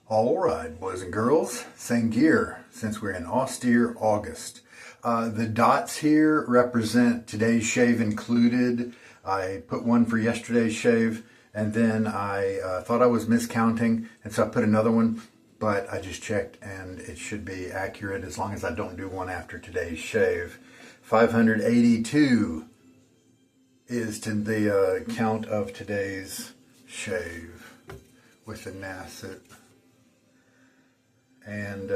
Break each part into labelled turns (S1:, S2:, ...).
S1: All right, boys and girls, same gear since we're in Austere August. The dots here represent today's shave included. I put one for yesterday's shave, and then I thought I was miscounting, and so I put another one, but I just checked and it should be accurate as long as I don't do one after today's shave. 582 is to the count of today's shave with the Nacet. And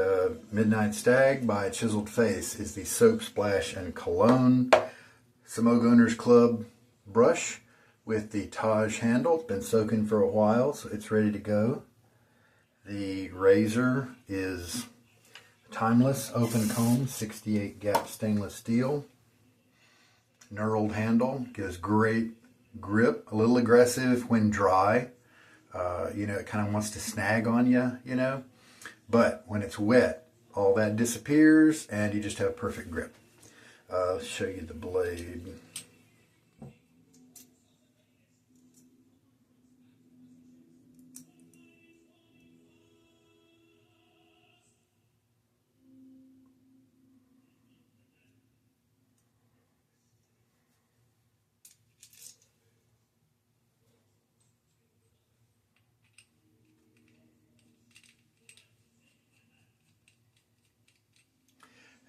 S1: Midnight Stag by Chiseled Face is the Soap Splash and Cologne Semogue Owners Club brush with the Taj handle. It's been soaking for a while, so it's ready to go. The razor is Timeless Open Comb, 68 gap stainless steel. Knurled handle, gives great grip, a little aggressive when dry. It kind of wants to snag on you, But when it's wet, all that disappears and you just have perfect grip. I'll show you the blade.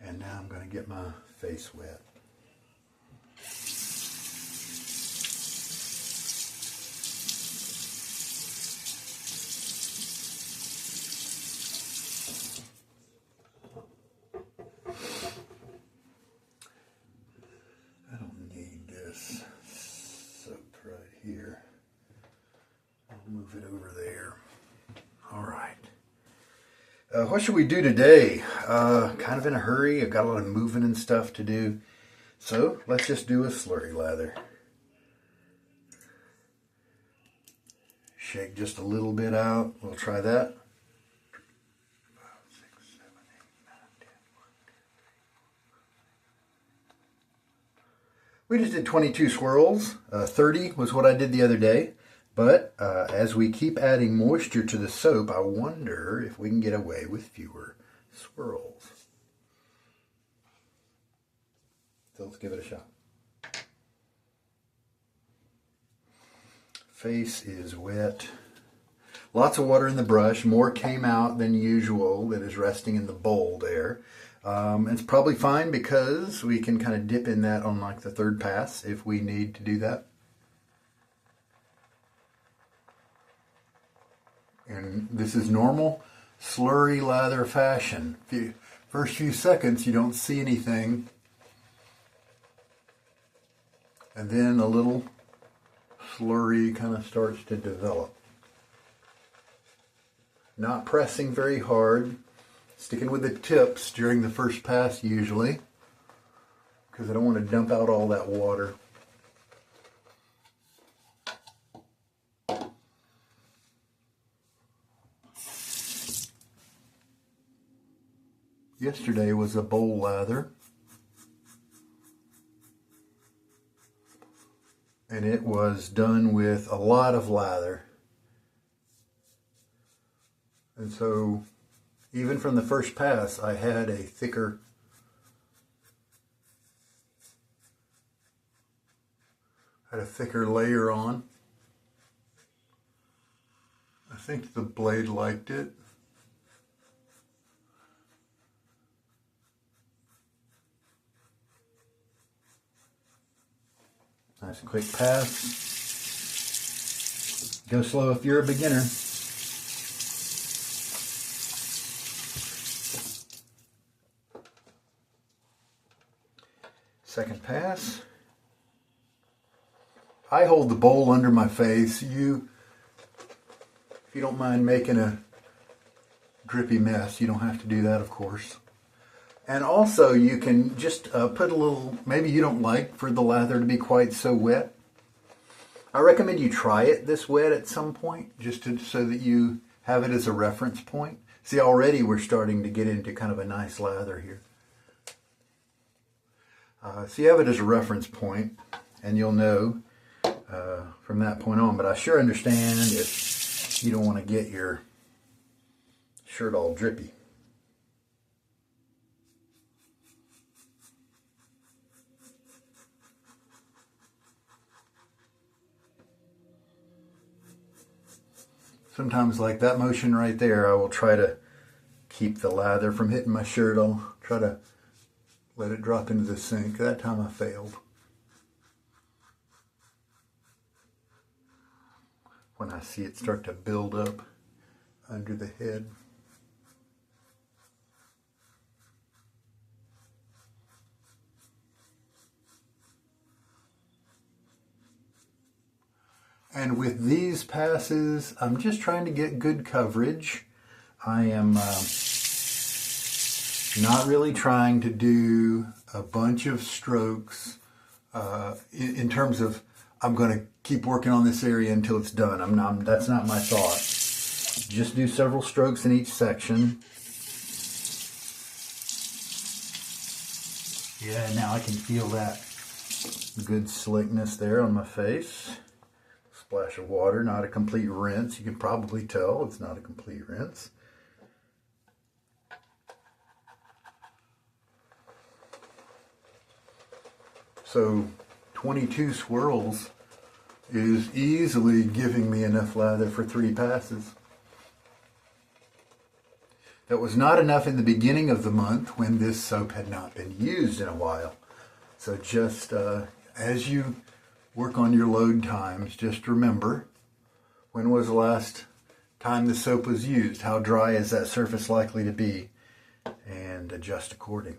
S1: And now I'm going to get my face wet. I don't need this soap right here. I'll move it over there. All right. What should we do today? Kind of in a hurry. I've got a lot of moving and stuff to do. So let's just do a slurry lather. Shake just a little bit out. We'll try that. 5, 6, 7, 8, 9, 10, 1, 2, 3, 4. We just did 22 swirls. 30 was what I did the other day. But as we keep adding moisture to the soap, I wonder if we can get away with fewer swirls. So let's give it a shot. Face is wet. Lots of water in the brush. More came out than usual that is resting in the bowl there. It's probably fine because we can kind of dip in that on like the third pass if we need to do that. And this is normal slurry lather fashion. First few seconds you don't see anything. And then a little slurry kind of starts to develop. Not pressing very hard. Sticking with the tips during the first pass usually. Because I don't want to dump out all that water. Yesterday was a bowl lather, and it was done with a lot of lather. And so even from the first pass I had a thicker layer on. I think the blade liked it. Nice quick pass. Go slow if you're a beginner. Second pass. I hold the bowl under my face. If you don't mind making a drippy mess, you don't have to do that, of course. And also you can just put a little, maybe you don't like for the lather to be quite so wet. I recommend you try it this wet at some point, just so that you have it as a reference point. See, already we're starting to get into kind of a nice lather here. So you have it as a reference point, and you'll know from that point on. But I sure understand if you don't want to get your shirt all drippy. Sometimes, like that motion right there, I will try to keep the lather from hitting my shirt. I'll try to let it drop into the sink. That time I failed. When I see it start to build up under the head. And with these passes, I'm just trying to get good coverage. I am not really trying to do a bunch of strokes in terms of I'm going to keep working on this area until it's done. That's not my thought. Just do several strokes in each section. Yeah, now I can feel that good slickness there on my face. Splash of water, not a complete rinse. You can probably tell it's not a complete rinse. So 22 swirls is easily giving me enough lather for 3 passes. That was not enough in the beginning of the month when this soap had not been used in a while. So just as you work on your load times, just remember, when was the last time the soap was used? How dry is that surface likely to be? And adjust accordingly.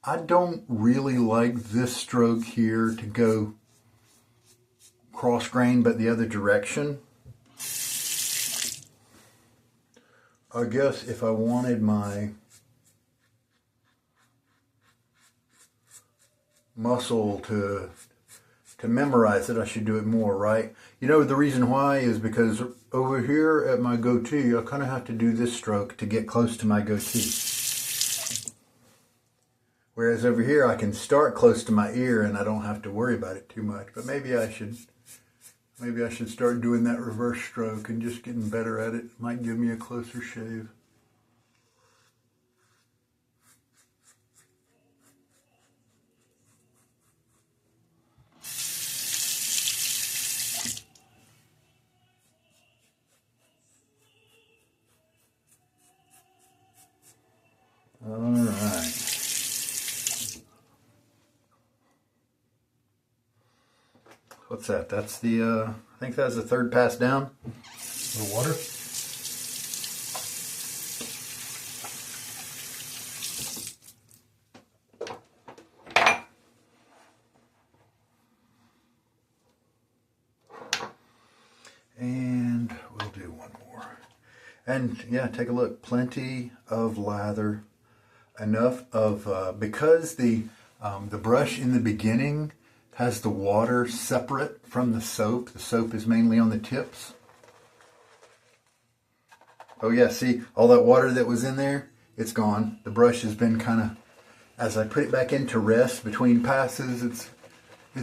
S1: I don't really like this stroke here to go cross grain but the other direction. I guess if I wanted my muscle to memorize it, I should do it more, right? You know, the reason why is because over here at my goatee, I kind of have to do this stroke to get close to my goatee. Whereas over here, I can start close to my ear and I don't have to worry about it too much. But maybe I should start doing that reverse stroke and just getting better at it. Might give me a closer shave. All right. What's that? That's the, I think that's the 3rd pass down. A little water. And we'll do one more. And yeah, take a look. Plenty of lather. Enough of, because the brush in the beginning has the water separate from the soap. The soap is mainly on the tips. Oh yeah, see, all that water that was in there, it's gone. The brush has been kind of, as I put it back into rest between passes, it's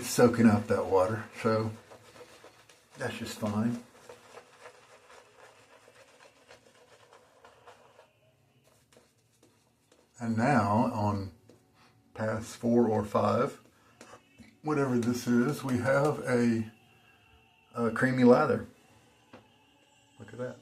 S1: soaking up that water. So that's just fine. And now on pass 4 or 5, whatever this is, we have a creamy lather. Look at that.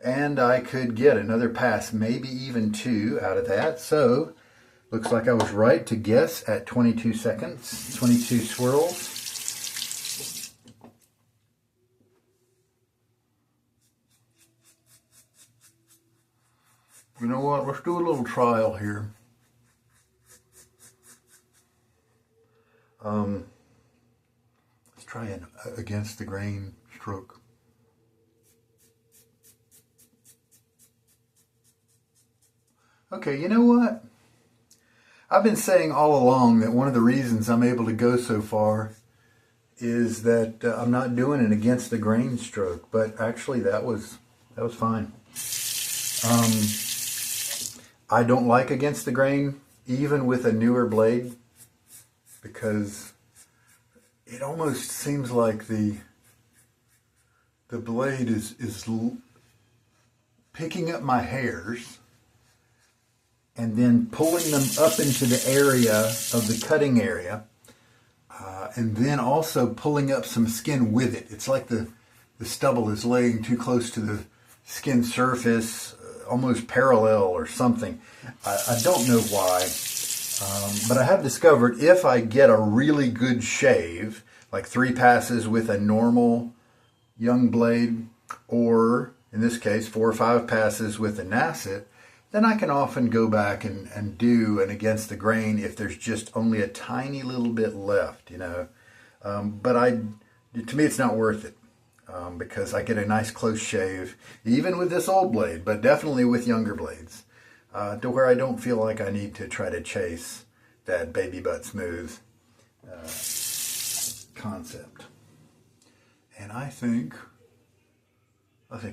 S1: And I could get another pass, maybe even 2 out of that. So, looks like I was right to guess at 22 seconds, 22 swirls. You know what, let's do a little trial here. Let's try an against the grain stroke. Okay, you know what? I've been saying all along that one of the reasons I'm able to go so far is that I'm not doing an against the grain stroke, but actually that was fine. I don't like against the grain, even with a newer blade, because it almost seems like the blade is picking up my hairs and then pulling them up into the area of the cutting area, and then also pulling up some skin with it. It's like the stubble is laying too close to the skin surface, almost parallel or something. I don't know why, but I have discovered if I get a really good shave, like 3 passes with a normal young blade, or in this case 4 or 5 passes with a Nacet, then I can often go back and do an against the grain if there's just only a tiny little bit left, you know. But to me it's not worth it, because I get a nice close shave, even with this old blade, but definitely with younger blades, to where I don't feel like I need to try to chase that baby butt smooth concept. And I think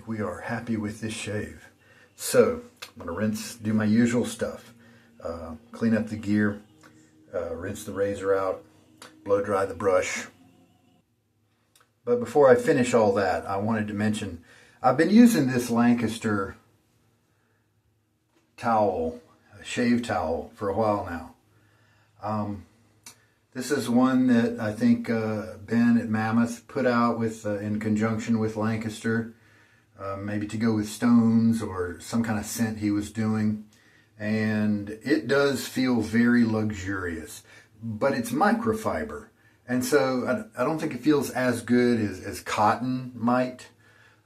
S1: we are happy with this shave. So I'm going to do my usual stuff. Clean up the gear, rinse the razor out, blow dry the brush. But before I finish all that, I wanted to mention, I've been using this Lancaster towel, a shave towel, for a while now. This is one that I think Ben at Mammoth put out with in conjunction with Lancaster, maybe to go with stones or some kind of scent he was doing. And it does feel very luxurious, but it's microfiber. And so I don't think it feels as good as cotton might.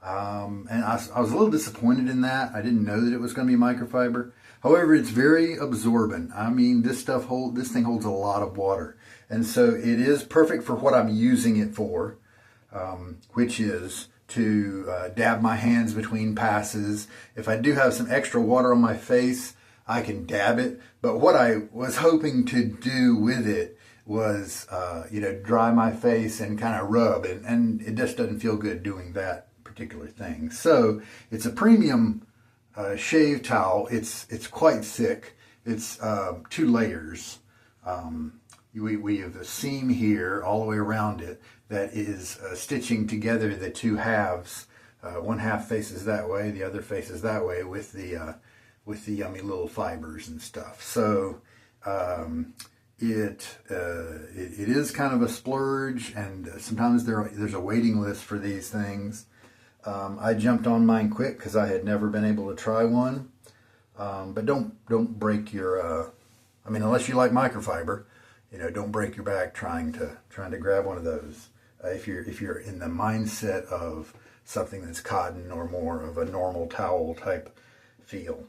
S1: And I was a little disappointed in that. I didn't know that it was going to be microfiber. However, it's very absorbent. I mean, this thing holds a lot of water. And so it is perfect for what I'm using it for, which is to dab my hands between passes. If I do have some extra water on my face, I can dab it. But what I was hoping to do with it was, dry my face and kind of rub. And it just doesn't feel good doing that particular thing. So it's a premium shave towel. It's quite thick. It's 2 layers. We have a seam here all the way around it that is stitching together the 2 halves. One half faces that way, the other faces that way, with the yummy little fibers and stuff. So it is kind of a splurge, and sometimes there's a waiting list for these things. I jumped on mine quick because I had never been able to try one. But don't break your. Unless you like microfiber, don't break your back trying to grab one of those. If you're in the mindset of something that's cotton or more of a normal towel type feel.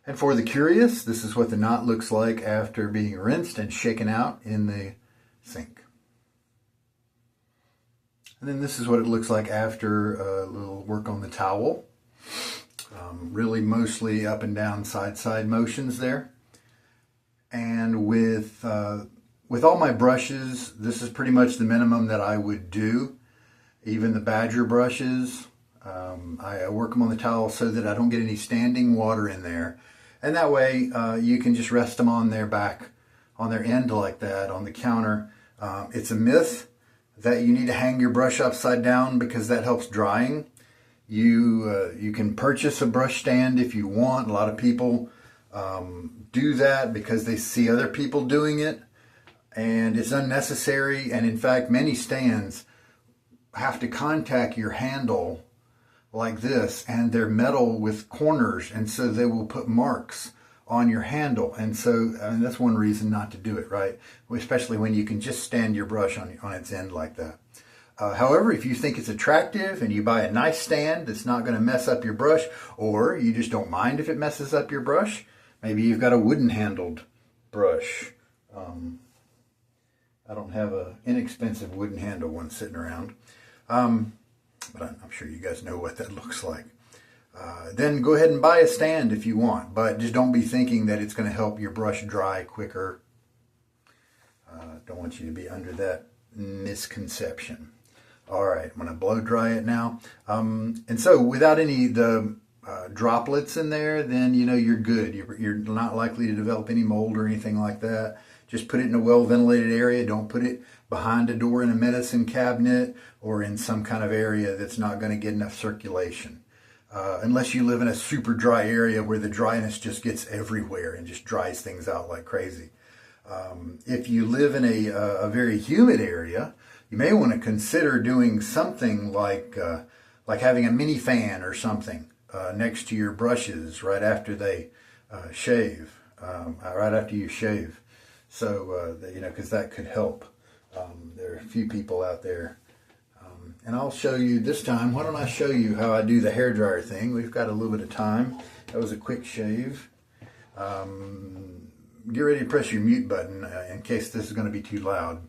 S1: And for the curious, this is what the knot looks like after being rinsed and shaken out in the sink. And then this is what it looks like after a little work on the towel. Really mostly up and down, side motions there. And with all my brushes, this is pretty much the minimum that I would do. Even the Badger brushes, I work them on the towel so that I don't get any standing water in there. And that way you can just rest them on their back, on their end like that, on the counter. It's a myth that you need to hang your brush upside down because that helps drying. You can purchase a brush stand if you want. A lot of people do that because they see other people doing it, and it's unnecessary. And in fact, many stands have to contact your handle like this, and they're metal with corners, and so they will put marks on your handle. And so that's one reason not to do it, right? Especially when you can just stand your brush on its end like that. However, if you think it's attractive and you buy a nice stand that's not going to mess up your brush, or you just don't mind if it messes up your brush, maybe you've got a wooden handled brush. I don't have an inexpensive wooden handle one sitting around, but I'm sure you guys know what that looks like. Then go ahead and buy a stand if you want, but just don't be thinking that it's going to help your brush dry quicker. Don't want you to be under that misconception. All right, I'm going to blow dry it now. And so without any, the droplets in there, then you know you're good. You're not likely to develop any mold or anything like that. Just put it in a well-ventilated area. Don't put it behind a door in a medicine cabinet or in some kind of area that's not going to get enough circulation. Unless you live in a super dry area where the dryness just gets everywhere and just dries things out like crazy. If you live in a very humid area, you may want to consider doing something like having a mini fan or something next to your brushes right after they shave, right after you shave. So, you know, because that could help. There are a few people out there. And I'll show you this time. Why don't I show you how I do the hairdryer thing? We've got a little bit of time. That was a quick shave. Get ready to press your mute button in case this is going to be too loud.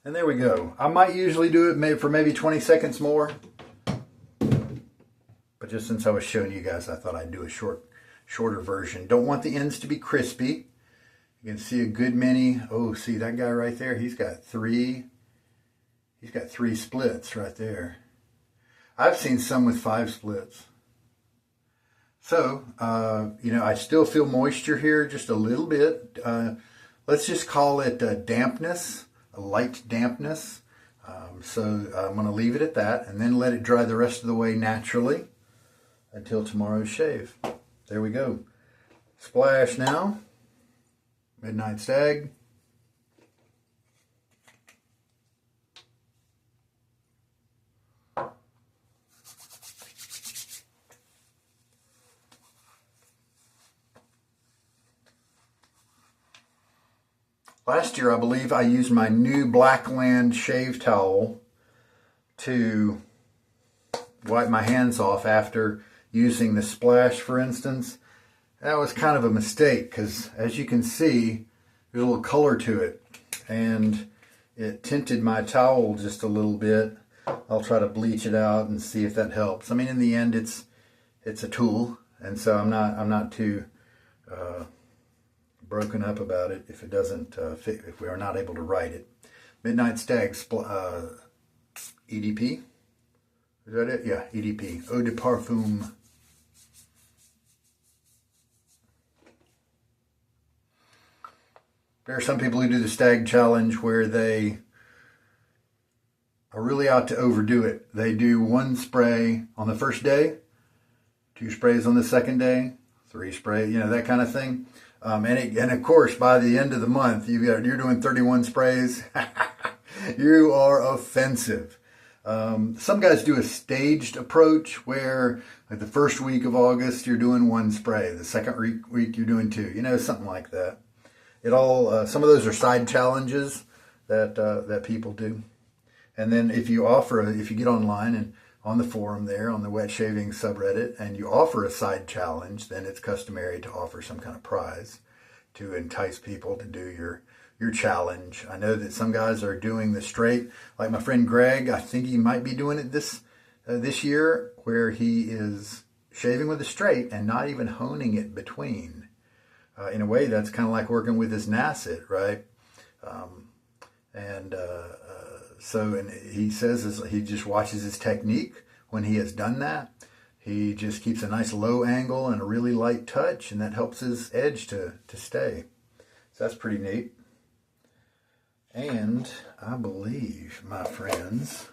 S1: And there we go. I might usually do it for maybe 20 seconds more. But just since I was showing you guys, I thought I'd do a shorter version. Don't want the ends to be crispy. You can see a good many. Oh, see that guy right there? He's got three splits right there. I've seen some with 5 splits. So, you know, I still feel moisture here just a little bit. Let's just call it dampness. A light dampness. So I'm going to leave it at that and then let it dry the rest of the way naturally until tomorrow's shave. There we go. Splash now. Midnight Stag. Last year, I believe I used my new Blackland shave towel to wipe my hands off after using the splash, for instance. That was kind of a mistake because, as you can see, there's a little color to it, and it tinted my towel just a little bit. I'll try to bleach it out and see if that helps. I mean, in the end, it's a tool, and so I'm not too broken up about it if it doesn't fit, if we are not able to write it. Midnight Stag EDP. Is that it? Yeah, EDP. Eau de Parfum. There are some people who do the Stag challenge where they are really out to overdo it. They do 1 spray on the first day, 2 sprays on the second day, 3 sprays, you know, that kind of thing. And of course, by the end of the month, you're doing 31 sprays. You are offensive. Some guys do a staged approach where, like the first week of August, you're doing 1 spray. The second week, you're doing 2. You know, something like that. It all. Some of those are side challenges that people do. And then if you get online and on the forum there, on the wet shaving subreddit, and you offer a side challenge, then it's customary to offer some kind of prize to entice people to do your challenge. I know that some guys are doing the straight, like my friend Greg. I think he might be doing it this year, where he is shaving with a straight and not even honing it between. In a way, that's kind of like working with his Nacet, right? So he says he just watches his technique when he has done that. He just keeps a nice low angle and a really light touch, and that helps his edge to stay. So that's pretty neat. And I believe, my friends,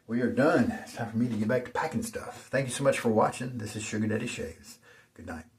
S1: we are done. It's time for me to get back to packing stuff. Thank you so much for watching. This is Sugar Daddy Shaves. Good night.